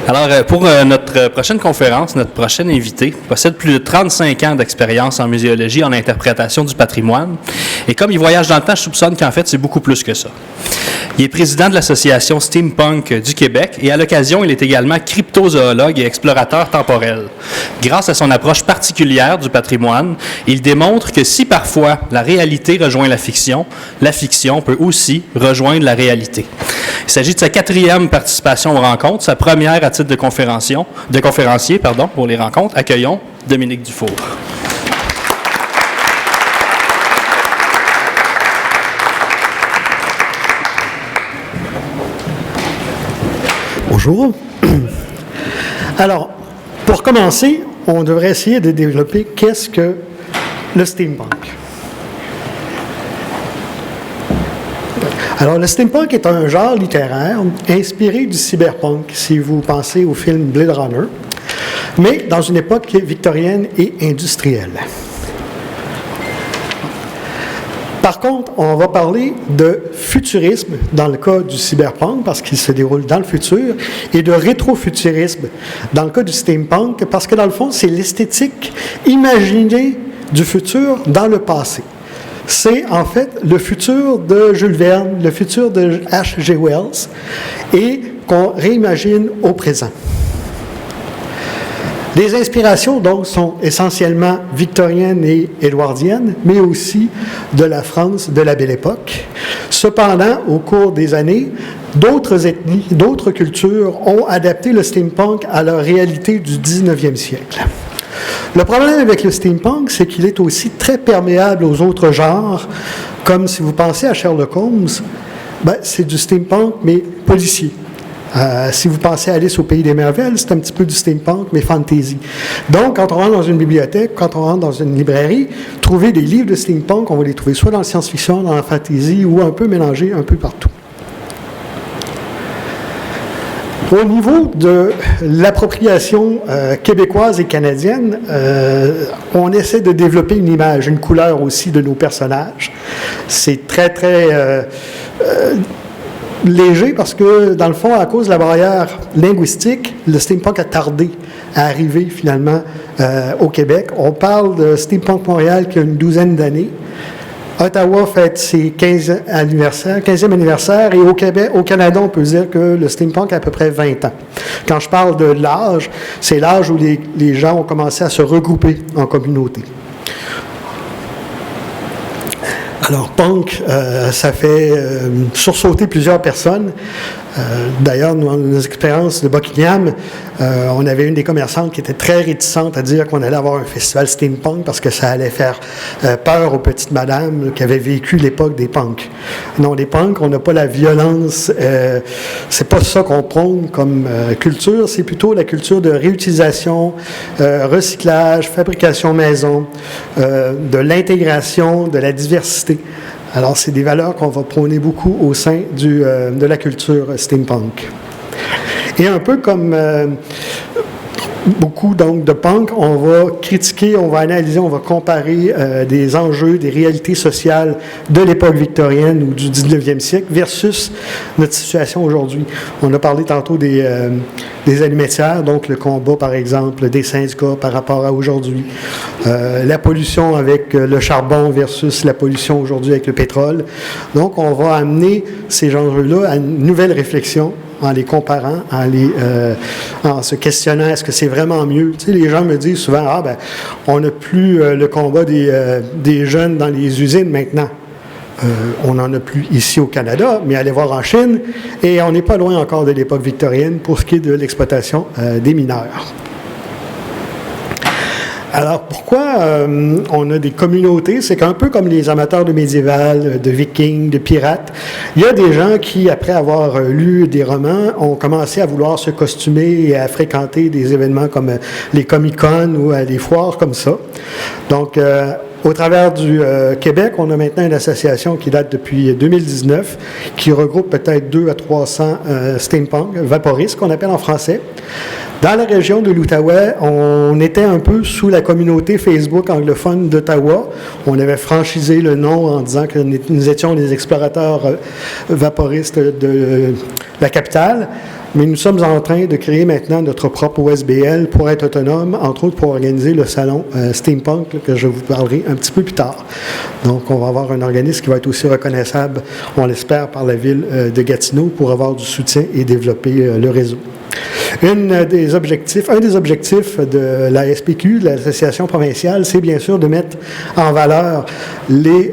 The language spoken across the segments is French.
Alors, pour notre prochaine conférence, notre prochain invité possède plus de 35 ans d'expérience en muséologie, en interprétation du patrimoine. Et comme il voyage dans le temps, je soupçonne qu'en fait, c'est beaucoup plus que ça. Il est président de l'association Steampunk du Québec et à l'occasion, il est également cryptozoologue et explorateur temporel. Grâce à son approche particulière du patrimoine, il démontre que si parfois la réalité rejoint la fiction peut aussi rejoindre la réalité. Il s'agit de sa 4e participation aux rencontres, sa première à titre de conférencier pour les rencontres. Accueillons Dominique Dufour. Bonjour. Alors, pour commencer, on devrait essayer de développer qu'est-ce que le steampunk. Alors, le steampunk est un genre littéraire inspiré du cyberpunk, si vous pensez au film Blade Runner, mais dans une époque victorienne et industrielle. Par contre, on va parler de futurisme dans le cas du cyberpunk, parce qu'il se déroule dans le futur, et de rétrofuturisme dans le cas du steampunk, parce que dans le fond, c'est l'esthétique imaginée du futur dans le passé. C'est en fait le futur de Jules Verne, le futur de H.G. Wells, et qu'on réimagine au présent. Les inspirations, donc, sont essentiellement victoriennes et édouardiennes, mais aussi de la France de la Belle Époque. Cependant, au cours des années, d'autres ethnies, d'autres cultures ont adapté le steampunk à leur réalité du 19e siècle. Le problème avec le steampunk, c'est qu'il est aussi très perméable aux autres genres, comme si vous pensez à Sherlock Holmes, c'est du steampunk, mais policier. Si vous pensez à Alice au Pays des Merveilles, c'est un petit peu du steampunk, mais fantasy. Donc, quand on rentre dans une bibliothèque, quand on rentre dans une librairie, trouver des livres de steampunk, on va les trouver soit dans la science-fiction, dans la fantasy, ou un peu mélangés un peu partout. Au niveau de l'appropriation québécoise et canadienne, on essaie de développer une image, une couleur aussi de nos personnages. C'est très, très léger parce que, dans le fond, à cause de la barrière linguistique, le steampunk a tardé à arriver finalement au Québec. On parle de Steampunk Montréal qui a une 12aine d'années. Ottawa fête ses 15e anniversaire, et au Québec, au Canada, on peut dire que le steampunk a à peu près 20 ans. Quand je parle de l'âge, c'est l'âge où les gens ont commencé à se regrouper en communauté. Alors, punk, ça fait sursauter plusieurs personnes. D'ailleurs, dans nos expériences de Buckingham, on avait une des commerçantes qui était très réticente à dire qu'on allait avoir un festival steampunk parce que ça allait faire peur aux petites madames qui avaient vécu l'époque des punks. Non, les punks, on n'a pas la violence. C'est pas ça qu'on prône comme culture. C'est plutôt la culture de réutilisation, recyclage, fabrication maison, de l'intégration, de la diversité. Alors, c'est des valeurs qu'on va prôner beaucoup au sein de la culture steampunk. Et un peu comme beaucoup donc de punk, on va critiquer, on va analyser, on va comparer des enjeux, des réalités sociales de l'époque victorienne ou du 19e siècle versus notre situation aujourd'hui. On a parlé tantôt des allumettières, donc le combat, par exemple, des syndicats par rapport à aujourd'hui. La pollution avec le charbon versus la pollution aujourd'hui avec le pétrole. Donc, on va amener ces enjeux-là à une nouvelle réflexion en les comparant, en se questionnant, est-ce que c'est vraiment mieux? Tu sais, les gens me disent souvent, on n'a plus le combat des jeunes dans les usines maintenant. On n'en a plus ici au Canada, mais allez voir en Chine, et on n'est pas loin encore de l'époque victorienne pour ce qui est de l'exploitation des mineurs. Alors, pourquoi on a des communautés? C'est qu'un peu comme les amateurs de médiéval, de vikings, de pirates, il y a des gens qui, après avoir lu des romans, ont commencé à vouloir se costumer et à fréquenter des événements comme les Comic-Con ou des foires comme ça. Donc, au travers du Québec, on a maintenant une association qui date depuis 2019, qui regroupe peut-être 200 à 300 steampunk, vaporistes, qu'on appelle en français. Dans la région de l'Outaouais, on était un peu sous la communauté Facebook anglophone d'Ottawa. On avait franchisé le nom en disant que nous étions les explorateurs vaporistes de la capitale. mais nous sommes en train de créer maintenant notre propre OSBL pour être autonome, entre autres pour organiser le salon Steampunk, là, que je vous parlerai un petit peu plus tard. Donc, on va avoir un organisme qui va être aussi reconnaissable, on l'espère, par la ville de Gatineau pour avoir du soutien et développer le réseau. Un des objectifs de la SPQ, de l'Association provinciale, c'est bien sûr de mettre en valeur les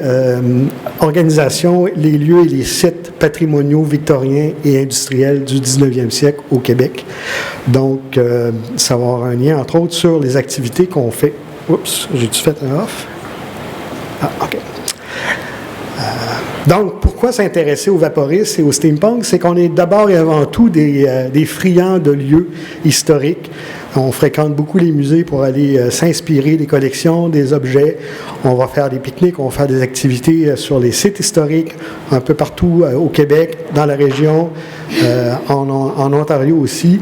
organisations, les lieux et les sites patrimoniaux victoriens et industriels du 19e siècle au Québec. Donc, ça va avoir un lien, entre autres, sur les activités qu'on fait. Oups, j'ai-tu fait un off? Ah, OK. Donc, pourquoi s'intéresser au vaporisme et au steampunk? C'est qu'on est d'abord et avant tout des friands de lieux historiques. On fréquente beaucoup les musées pour aller s'inspirer des collections, des objets. On va faire des pique-niques, on va faire des activités sur les sites historiques, un peu partout au Québec, dans la région, en Ontario aussi.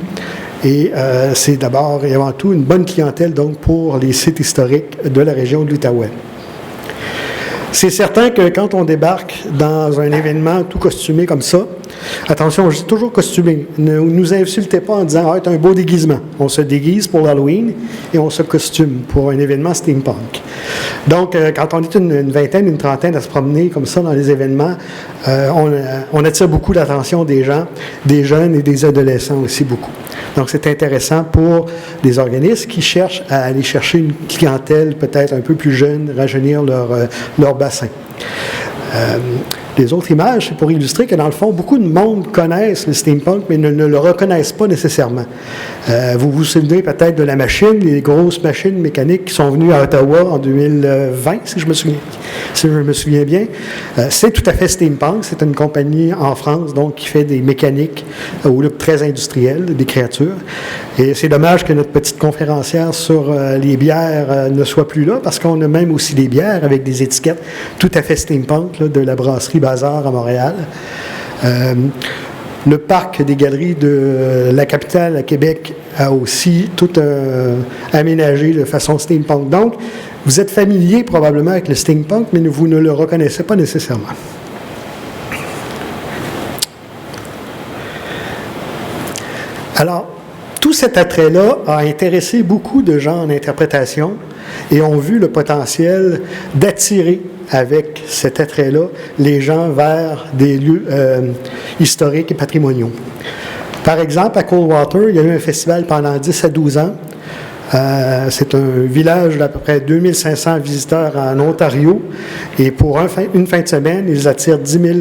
Et c'est d'abord et avant tout une bonne clientèle donc pour les sites historiques de la région de l'Outaouais. C'est certain que quand on débarque dans un événement tout costumé comme ça, attention, je dis toujours costumé, ne nous insultez pas en disant « Ah, c'est un beau déguisement ». On se déguise pour l'Halloween et on se costume pour un événement steampunk. Donc, quand on est une vingtaine, une trentaine à se promener comme ça dans les événements, on attire beaucoup l'attention des gens, des jeunes et des adolescents aussi beaucoup. Donc, c'est intéressant pour des organismes qui cherchent à aller chercher une clientèle peut-être un peu plus jeune, rajeunir leur bassin. Les autres images, c'est pour illustrer que dans le fond, beaucoup de monde connaissent le steampunk, mais ne le reconnaissent pas nécessairement. Vous vous souvenez peut-être de la machine, les grosses machines mécaniques qui sont venues à Ottawa en 2020, si je me souviens bien. C'est tout à fait steampunk. C'est une compagnie en France, donc, qui fait des mécaniques au look très industriel, des créatures. Et c'est dommage que notre petite conférencière sur les bières ne soit plus là, parce qu'on a même aussi des bières avec des étiquettes tout à fait steampunk, là, de la brasserie Bazar à Montréal. Le parc des galeries de la capitale à Québec a aussi tout aménagé de façon steampunk. Donc, vous êtes familier probablement avec le steampunk, mais vous ne le reconnaissez pas nécessairement. Alors, tout cet attrait-là a intéressé beaucoup de gens en interprétation et ont vu le potentiel d'attirer avec cet attrait-là les gens vers des lieux historiques et patrimoniaux. Par exemple, à Coldwater, il y a eu un festival pendant 10 à 12 ans. C'est un village d'à peu près 2500 visiteurs en Ontario. Et pour une fin de semaine, ils attirent 10 000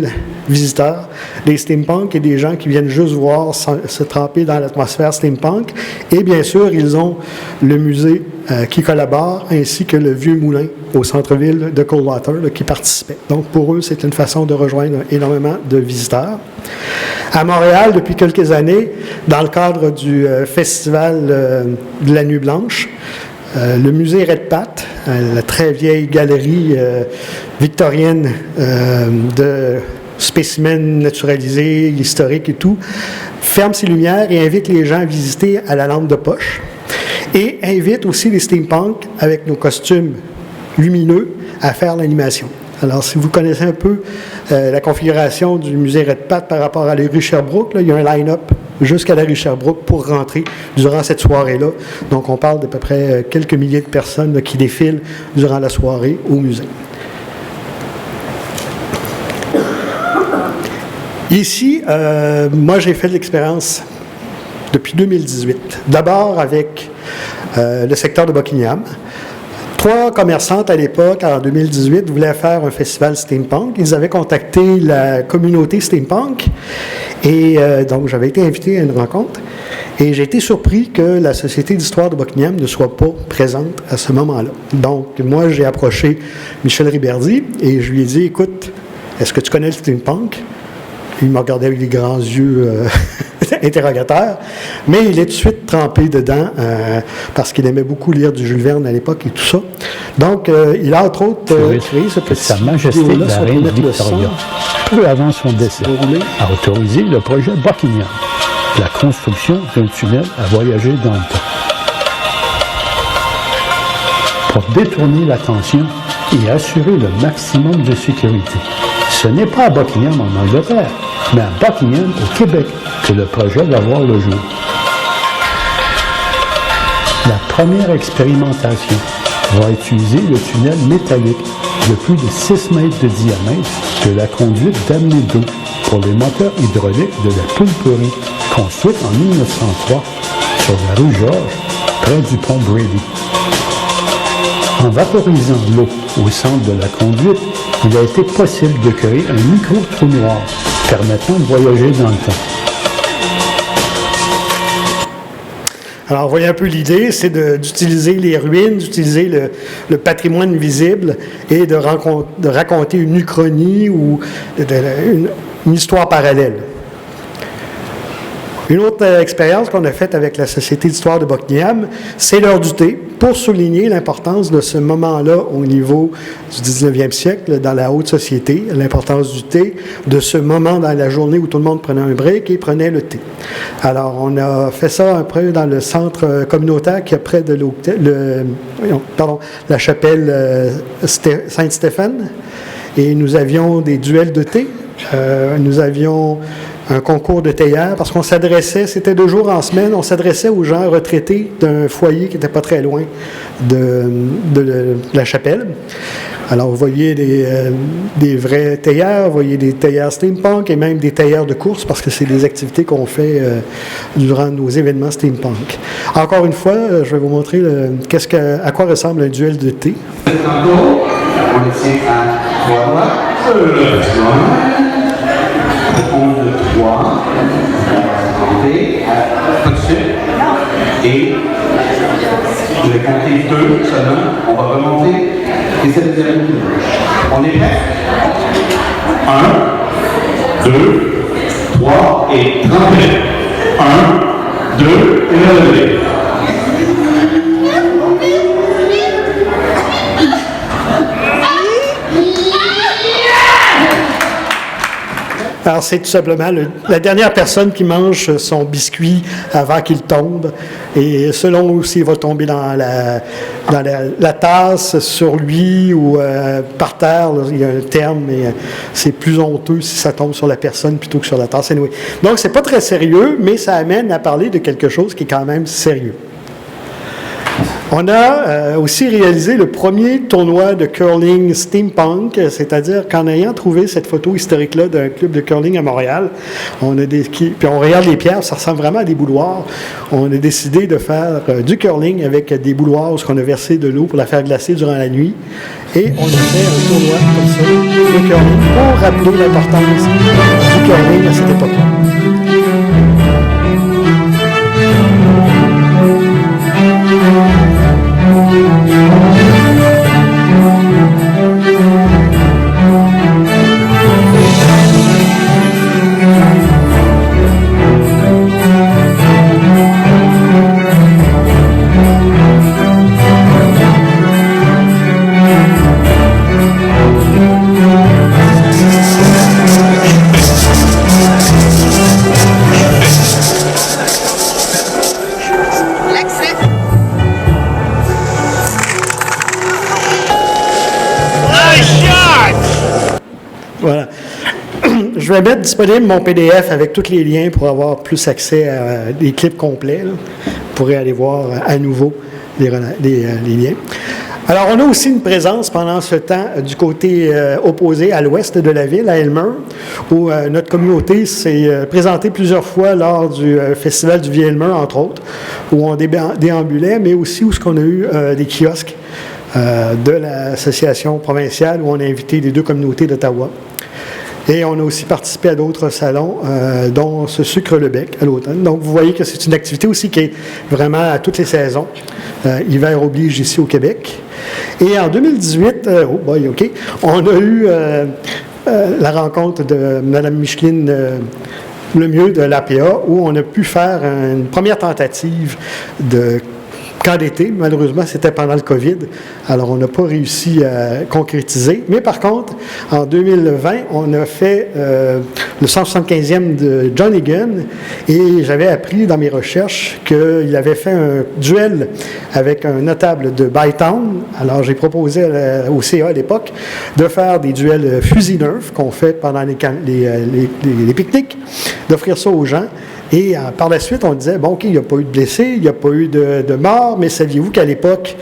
visiteurs, des steampunk et des gens qui viennent juste voir se tremper dans l'atmosphère steampunk. Et bien sûr, ils ont le musée qui collabore, ainsi que le vieux moulin au centre-ville de Coldwater là, qui participait. Donc pour eux, c'est une façon de rejoindre énormément de visiteurs. À Montréal, depuis quelques années, dans le cadre du festival de la Nuit Blanche, le musée Redpath, la très vieille galerie victorienne de spécimens naturalisés, historiques et tout, ferme ses lumières et invite les gens à visiter à la lampe de poche et invite aussi les steampunk avec nos costumes lumineux à faire l'animation. Alors, si vous connaissez un peu la configuration du musée Redpath par rapport à la rue Sherbrooke, là, il y a un line-up jusqu'à la rue Sherbrooke pour rentrer durant cette soirée-là. Donc, on parle d'à peu près quelques milliers de personnes là, qui défilent durant la soirée au musée. Ici, moi, j'ai fait de l'expérience depuis 2018. D'abord avec le secteur de Buckingham. 3 commerçantes à l'époque, en 2018, voulaient faire un festival steampunk. Ils avaient contacté la communauté steampunk et donc j'avais été invité à une rencontre. Et j'ai été surpris que la Société d'histoire de Buckingham ne soit pas présente à ce moment-là. Donc, moi, j'ai approché Michel Riberdy et je lui ai dit, écoute, est-ce que tu connais le steampunk? Il m'a regardé avec des grands yeux interrogateurs, mais il est tout de suite trempé dedans parce qu'il aimait beaucoup lire du Jules Verne à l'époque et tout ça. Donc, il a entre autres créé ce petit Sa Majesté la Reine Victoria, peu avant son décès, a autorisé le projet Buckingham, la construction d'un tunnel à voyager dans le temps. Pour détourner l'attention et assurer le maximum de sécurité. Ce n'est pas à Buckingham en Angleterre, mais à Buckingham, au Québec, que le projet va voir le jour. La première expérimentation va utiliser le tunnel métallique de plus de 6 mètres de diamètre de la conduite d'amener d'eau pour les moteurs hydrauliques de la Pulperie, construite en 1903 sur la rue Georges, près du pont Brady. En vaporisant l'eau au centre de la conduite, il a été possible de créer un micro-trou noir permettant de voyager dans le temps. Alors, vous voyez un peu l'idée, c'est d'utiliser les ruines, d'utiliser le patrimoine visible et de raconter une uchronie ou une histoire parallèle. Une autre expérience qu'on a faite avec la Société d'histoire de Buckingham, c'est l'heure du thé, pour souligner l'importance de ce moment-là au niveau du 19e siècle, dans la haute société, l'importance du thé, de ce moment dans la journée où tout le monde prenait un break et prenait le thé. Alors, on a fait ça un peu dans le centre communautaire qui est près de la chapelle Saint-Stéphane, et nous avions des duels de thé, nous avions un concours de théière, parce qu'on s'adressait, c'était 2 jours en semaine, on s'adressait aux gens retraités d'un foyer qui n'était pas très loin de la chapelle. Alors, vous voyez des vrais théières, vous voyez des théières steampunk et même des théières de course, parce que c'est des activités qu'on fait durant nos événements steampunk. Encore une fois, je vais vous montrer à quoi ressemble un duel de thé. On le tient à 3 doigts. 1, 2, 3. Compter tout de suite. Et je vais compter 2 seulement. On va remonter. Et c'est le deuxième. On est prêt? 1, 2, 3 et 30. 1, 2 et relevé. Alors, c'est tout simplement la dernière personne qui mange son biscuit avant qu'il tombe. Et selon s'il va tomber dans la tasse, sur lui ou par terre, là, il y a un terme, mais c'est plus honteux si ça tombe sur la personne plutôt que sur la tasse. Anyway. Donc, c'est pas très sérieux, mais ça amène à parler de quelque chose qui est quand même sérieux. On a aussi réalisé le premier tournoi de curling steampunk, c'est-à-dire qu'en ayant trouvé cette photo historique-là d'un club de curling à Montréal, puis on regarde les pierres, ça ressemble vraiment à des bouloirs. On a décidé de faire du curling avec des bouloirs où on a versé de l'eau pour la faire glacer durant la nuit. Et on a fait un tournoi comme ça de curling pour rappeler l'importance du curling à cette époque-là. Voilà. Je vais mettre disponible mon PDF avec tous les liens pour avoir plus accès à des clips complets. Là. Vous pourrez aller voir à nouveau les liens. Alors, on a aussi une présence pendant ce temps du côté opposé à l'ouest de la ville, à Elmer, où notre communauté s'est présentée plusieurs fois lors du Festival du Vieux-Elmer, entre autres, où on déambulait, mais aussi où on a eu des kiosques de l'association provinciale, où on a invité les 2 communautés d'Ottawa. Et on a aussi participé à d'autres salons, dont ce Sucre le Bec à l'automne. Donc, vous voyez que c'est une activité aussi qui est vraiment à toutes les saisons. Hiver oblige ici au Québec. Et en 2018, on a eu la rencontre de Mme Micheline Lemieux de l'APA, où on a pu faire une première tentative de camp d'été. Malheureusement, c'était pendant le COVID, alors on n'a pas réussi à concrétiser. Mais par contre, en 2020, on a fait le 175e de John Egan, et j'avais appris dans mes recherches qu'il avait fait un duel avec un notable de Bytown. Alors j'ai proposé au CA à l'époque de faire des duels fusil-neuf qu'on fait pendant les pique-niques, d'offrir ça aux gens. Et par la suite, on disait, bon, OK, il n'y a pas eu de blessés, il n'y a pas eu de morts, mais saviez-vous qu'à l'époque,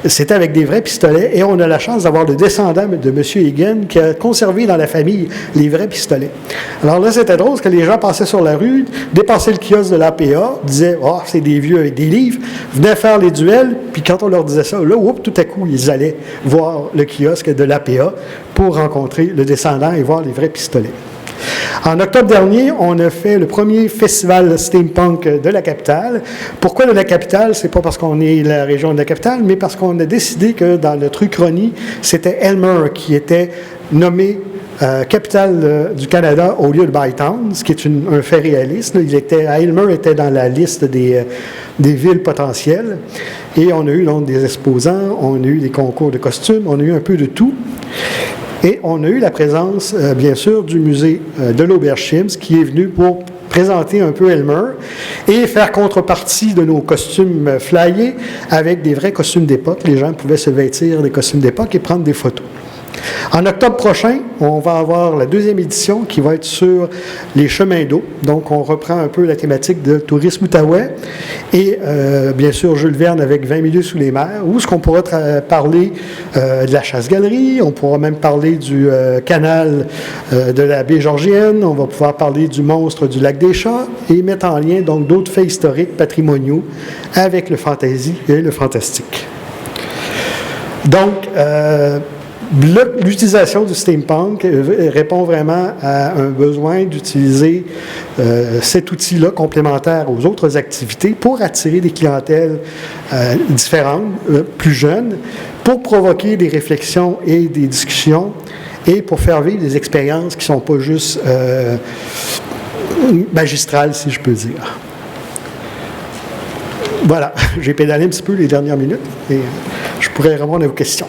c'était avec des vrais pistolets, et on a la chance d'avoir le descendant de M. Egan qui a conservé dans la famille les vrais pistolets. Alors là, c'était drôle, parce que les gens passaient sur la rue, dépassaient le kiosque de l'APA, disaient, oh, c'est des vieux avec des livres, venaient faire les duels, puis quand on leur disait ça, là, oups, tout à coup, ils allaient voir le kiosque de l'APA pour rencontrer le descendant et voir les vrais pistolets. En octobre dernier, on a fait le premier festival steampunk de la capitale. Pourquoi de la capitale? C'est pas parce qu'on est la région de la capitale, mais parce qu'on a décidé que dans notre uchronie, c'était Aylmer qui était nommé capitale du Canada au lieu de Bytown, ce qui est un fait réaliste. Aylmer était dans la liste des villes potentielles. Et on a eu donc des exposants, on a eu des concours de costumes, on a eu un peu de tout. Et on a eu la présence, bien sûr, du musée de l'Auberge-Chims qui est venu pour présenter un peu Aylmer et faire contrepartie de nos costumes flyés avec des vrais costumes d'époque. Les gens pouvaient se vêtir des costumes d'époque et prendre des photos. En octobre prochain, on va avoir la deuxième édition qui va être sur les chemins d'eau. Donc, on reprend un peu la thématique de tourisme Outaouais et, bien sûr, Jules Verne avec 20 milieux sous les mers, où ce qu'on pourra parler de la chasse-galerie, on pourra même parler du canal de la baie Georgienne, on va pouvoir parler du monstre du lac des Chats et mettre en lien donc d'autres faits historiques patrimoniaux avec le fantasy et le fantastique. Donc, l'utilisation du steampunk répond vraiment à un besoin d'utiliser cet outil-là complémentaire aux autres activités pour attirer des clientèles différentes, plus jeunes, pour provoquer des réflexions et des discussions et pour faire vivre des expériences qui ne sont pas juste magistrales, si je peux dire. Voilà, j'ai pédalé un petit peu les dernières minutes et je pourrais répondre à vos questions.